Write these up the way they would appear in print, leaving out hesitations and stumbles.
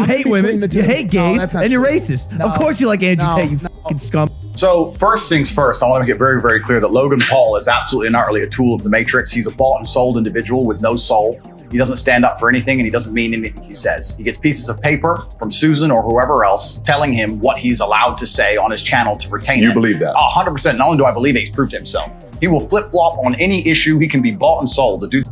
You hate women, you hate gays, and you're racist. Of course you like Andrew Tate, you fucking scum. So first things first, I want to make it very, very clear that Logan Paul is absolutely and utterly a tool of the Matrix. He's a bought and sold individual with no soul. He doesn't stand up for anything, and he doesn't mean anything he says. He gets pieces of paper from Susan or whoever else telling him what he's allowed to say on his channel to retain it. You believe that? 100%. Not only do I believe it, he's proved it himself. He will flip-flop on any issue. He can be bought and sold. The dude,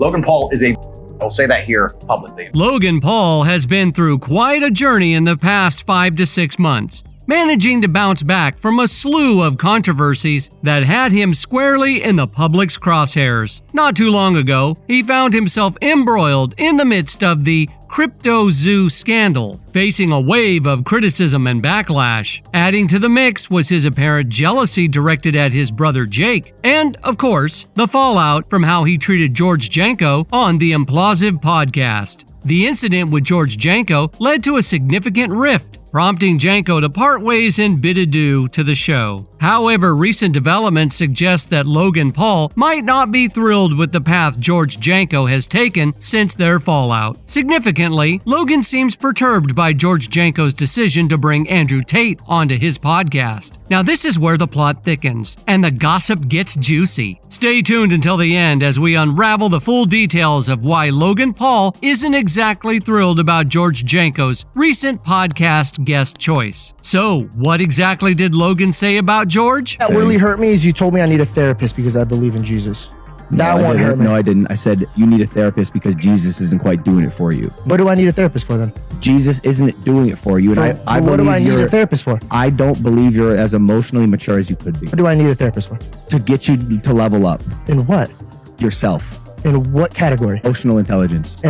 Logan Paul is a... I'll say that here publicly. Logan Paul has been through quite a journey in the past 5 to 6 months, managing to bounce back from a slew of controversies that had him squarely in the public's crosshairs. Not too long ago, he found himself embroiled in the midst of the crypto zoo scandal, facing a wave of criticism and backlash. Adding to the mix was his apparent jealousy directed at his brother Jake, and, of course, the fallout from how he treated George Janko on the Impaulsive podcast. The incident with George Janko led to a significant rift, prompting Janko to part ways and bid adieu to the show. However, recent developments suggest that Logan Paul might not be thrilled with the path George Janko has taken since their fallout. Significantly, Logan seems perturbed by George Janko's decision to bring Andrew Tate onto his podcast. Now this is where the plot thickens, and the gossip gets juicy. Stay tuned until the end as we unravel the full details of why Logan Paul isn't exactly thrilled about George Janko's recent podcast guest choice. So, what exactly did Logan say about George? That really hurt me is you told me I need a therapist because I believe in Jesus. That one hurt me. No, I didn't. I said you need a therapist because Jesus isn't quite doing it for you. What do I need a therapist for then? Jesus isn't doing it for you. And I what do I need a therapist for? I don't believe you're as emotionally mature as you could be. What do I need a therapist for? To get you to level up. In what? Yourself. In what category? Emotional intelligence.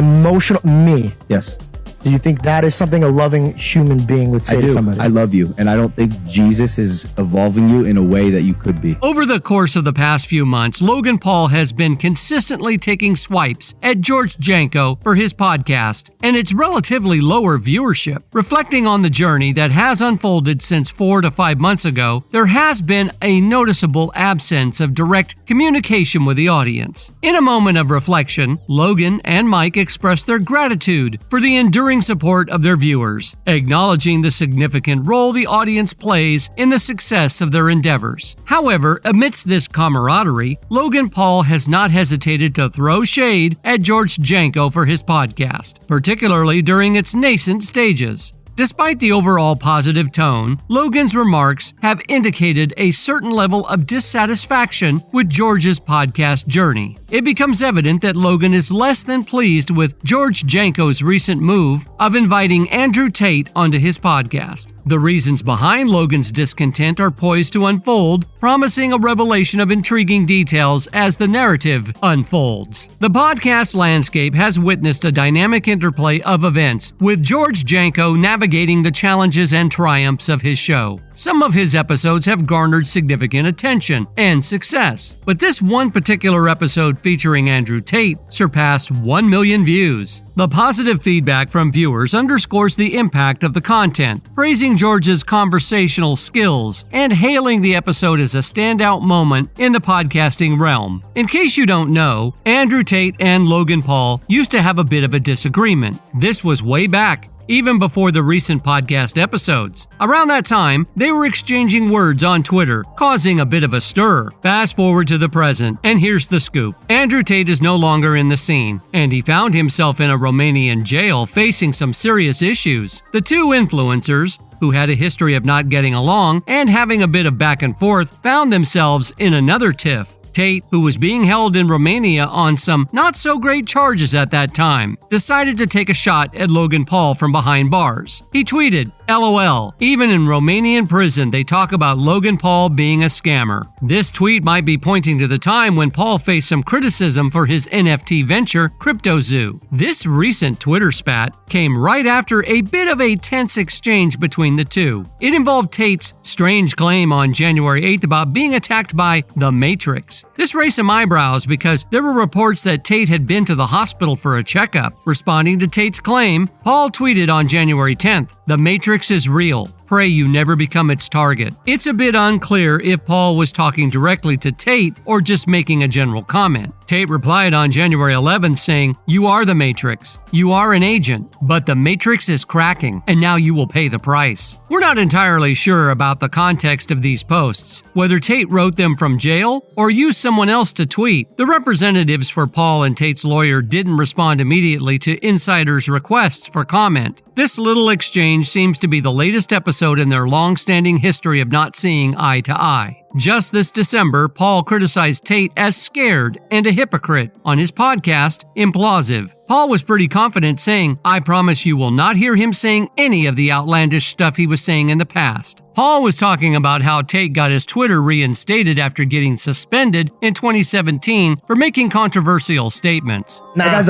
Me? Yes. Do you think that is something a loving human being would say to somebody? I love you, and I don't think Jesus is evolving you in a way that you could be. Over the course of the past few months, Logan Paul has been consistently taking swipes at George Janko for his podcast and its relatively lower viewership. Reflecting on the journey that has unfolded since 4 to 5 months ago, there has been a noticeable absence of direct communication with the audience. In a moment of reflection, Logan and Mike expressed their gratitude for the enduring support of their viewers, acknowledging the significant role the audience plays in the success of their endeavors. However, amidst this camaraderie, Logan Paul has not hesitated to throw shade at George Janko for his podcast, particularly during its nascent stages. Despite the overall positive tone, Logan's remarks have indicated a certain level of dissatisfaction with George's podcast journey. It becomes evident that Logan is less than pleased with George Janko's recent move of inviting Andrew Tate onto his podcast. The reasons behind Logan's discontent are poised to unfold, promising a revelation of intriguing details as the narrative unfolds. The podcast landscape has witnessed a dynamic interplay of events, with George Janko navigating the challenges and triumphs of his show. Some of his episodes have garnered significant attention and success, but this one particular episode featuring Andrew Tate surpassed 1 million views. The positive feedback from viewers underscores the impact of the content, praising George's conversational skills and hailing the episode as a standout moment in the podcasting realm. In case you don't know, Andrew Tate and Logan Paul used to have a bit of a disagreement. This was way back, even before the recent podcast episodes. Around that time, they were exchanging words on Twitter, causing a bit of a stir. Fast forward to the present, and here's the scoop. Andrew Tate is no longer in the scene, and he found himself in a Romanian jail facing some serious issues. The two influencers, who had a history of not getting along and having a bit of back and forth, found themselves in another tiff. Tate, who was being held in Romania on some not-so-great charges at that time, decided to take a shot at Logan Paul from behind bars. He tweeted, "LOL, even in Romanian prison they talk about Logan Paul being a scammer." This tweet might be pointing to the time when Paul faced some criticism for his NFT venture, Crypto Zoo. This recent Twitter spat came right after a bit of a tense exchange between the two. It involved Tate's strange claim on January 8th about being attacked by the Matrix. This raised some eyebrows because there were reports that Tate had been to the hospital for a checkup. Responding to Tate's claim, Paul tweeted on January 10th, "The Matrix is real. Pray you never become its target. It's a bit unclear if Paul was talking directly to Tate or just making a general comment. Tate replied on January 11th saying, "You are the Matrix. You are an agent, but the Matrix is cracking, and now you will pay the price." We're not entirely sure about the context of these posts, whether Tate wrote them from jail or used someone else to tweet. The representatives for Paul and Tate's lawyer didn't respond immediately to insiders' requests for comment. This little exchange seems to be the latest episode in their long-standing history of not seeing eye to eye. Just this December, Paul criticized Tate as scared and a hypocrite on his podcast, Impaulsive. Paul was pretty confident, saying, "I promise you will not hear him saying any of the outlandish stuff he was saying in the past." Paul was talking about how Tate got his Twitter reinstated after getting suspended in 2017 for making controversial statements. Nah, that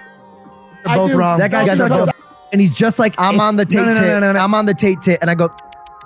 guy's both wrong. That guy's and he's just like, I'm on the Tate tit. I'm on the Tate tit, and I go,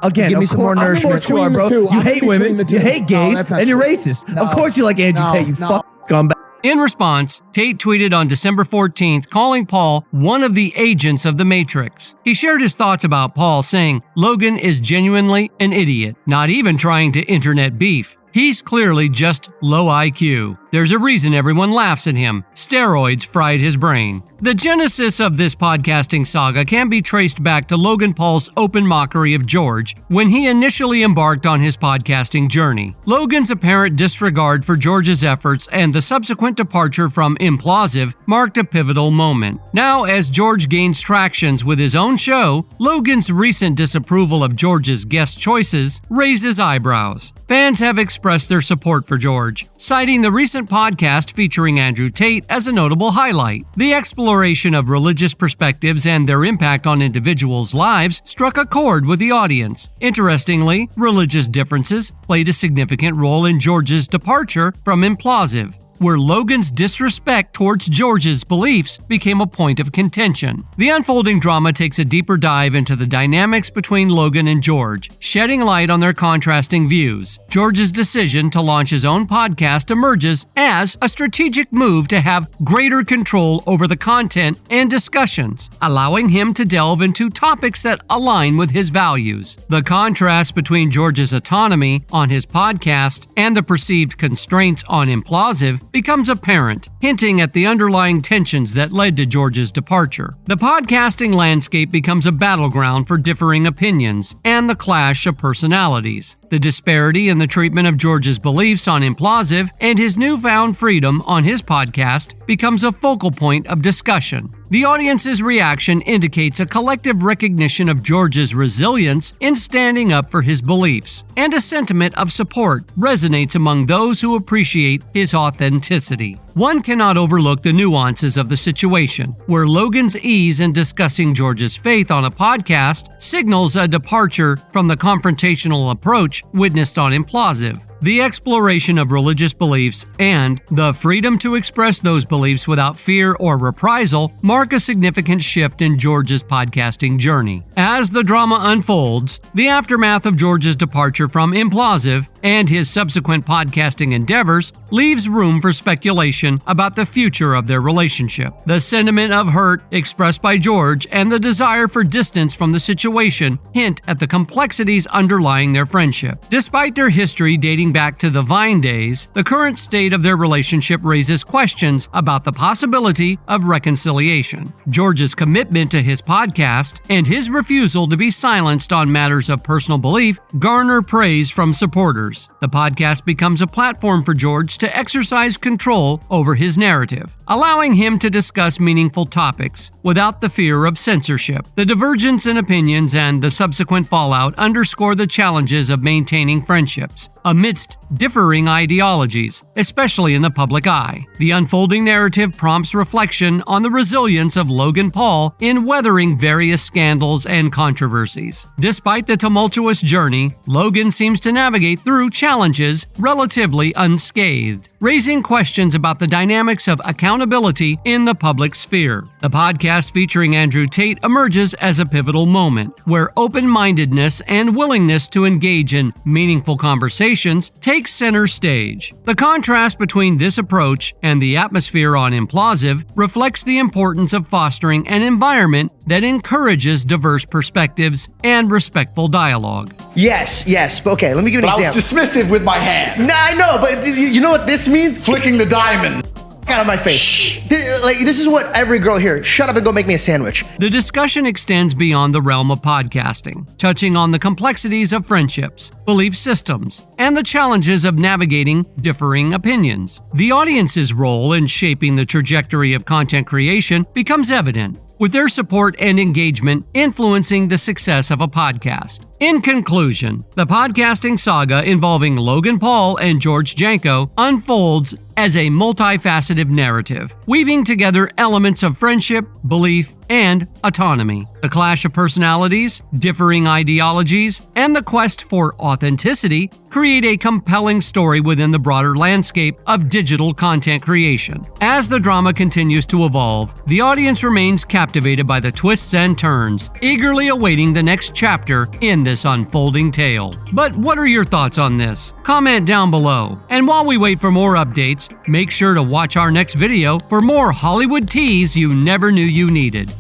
again, give me some more nourishment. You are, bro. You hate women, you hate gays, and you're racist. Of course you like Andrew Tate, you fuck scumbag. In response, Tate tweeted on December 14th, calling Paul one of the agents of the Matrix. He shared his thoughts about Paul, saying, "Logan is genuinely an idiot, not even trying to internet beef. He's clearly just low IQ. There's a reason everyone laughs at him. Steroids fried his brain." The genesis of this podcasting saga can be traced back to Logan Paul's open mockery of George when he initially embarked on his podcasting journey. Logan's apparent disregard for George's efforts and the subsequent departure from Impaulsive marked a pivotal moment. Now, as George gains tractions with his own show, Logan's recent disapproval of George's guest choices raises eyebrows. Fans have expressed their support for George, citing the recent podcast featuring Andrew Tate as a notable highlight. The exploration of religious perspectives and their impact on individuals' lives struck a chord with the audience. Interestingly, religious differences played a significant role in George's departure from Impaulsive, where Logan's disrespect towards George's beliefs became a point of contention. The unfolding drama takes a deeper dive into the dynamics between Logan and George, shedding light on their contrasting views. George's decision to launch his own podcast emerges as a strategic move to have greater control over the content and discussions, allowing him to delve into topics that align with his values. The contrast between George's autonomy on his podcast and the perceived constraints on Impaulsive becomes apparent, hinting at the underlying tensions that led to George's departure. The podcasting landscape becomes a battleground for differing opinions and the clash of personalities. The disparity in the treatment of George's beliefs on Impaulsive and his newfound freedom on his podcast becomes a focal point of discussion. The audience's reaction indicates a collective recognition of George's resilience in standing up for his beliefs, and a sentiment of support resonates among those who appreciate his authenticity. One cannot overlook the nuances of the situation, where Logan's ease in discussing George's faith on a podcast signals a departure from the confrontational approach witnessed on Impaulsive. The exploration of religious beliefs and the freedom to express those beliefs without fear or reprisal mark a significant shift in George's podcasting journey. As the drama unfolds, the aftermath of George's departure from Impaulsive and his subsequent podcasting endeavors leaves room for speculation about the future of their relationship. The sentiment of hurt expressed by George and the desire for distance from the situation hint at the complexities underlying their friendship. Despite their history dating back to the Vine days, the current state of their relationship raises questions about the possibility of reconciliation. George's commitment to his podcast and his refusal to be silenced on matters of personal belief garner praise from supporters. The podcast becomes a platform for George to exercise control over his narrative, allowing him to discuss meaningful topics without the fear of censorship. The divergence in opinions and the subsequent fallout underscore the challenges of maintaining friendships amidst differing ideologies, especially in the public eye. The unfolding narrative prompts reflection on the resilience of Logan Paul in weathering various scandals and controversies. Despite the tumultuous journey, Logan seems to navigate through challenges relatively unscathed, raising questions about the dynamics of accountability in the public sphere. The podcast featuring Andrew Tate emerges as a pivotal moment, where open-mindedness and willingness to engage in meaningful conversation relations takes center stage. The contrast between this approach and the atmosphere on Impaulsive reflects the importance of fostering an environment that encourages diverse perspectives and respectful dialogue. Yes. Okay, let me give you an example. I was dismissive with my hand. Nah, I know, but you know what this means? Flicking the diamond. Out of my face. This is what every girl here. Shut up and go make me a sandwich. The discussion extends beyond the realm of podcasting, touching on the complexities of friendships, belief systems, and the challenges of navigating differing opinions. The audience's role in shaping the trajectory of content creation becomes evident, with their support and engagement influencing the success of a podcast. In conclusion, the podcasting saga involving Logan Paul and George Janko unfolds as a multifaceted narrative, weaving together elements of friendship, belief, and autonomy. The clash of personalities, differing ideologies, and the quest for authenticity create a compelling story within the broader landscape of digital content creation. As the drama continues to evolve, the audience remains captivated by the twists and turns, eagerly awaiting the next chapter in this unfolding tale. But what are your thoughts on this? Comment down below. And while we wait for more updates, make sure to watch our next video for more Hollywood teas you never knew you needed.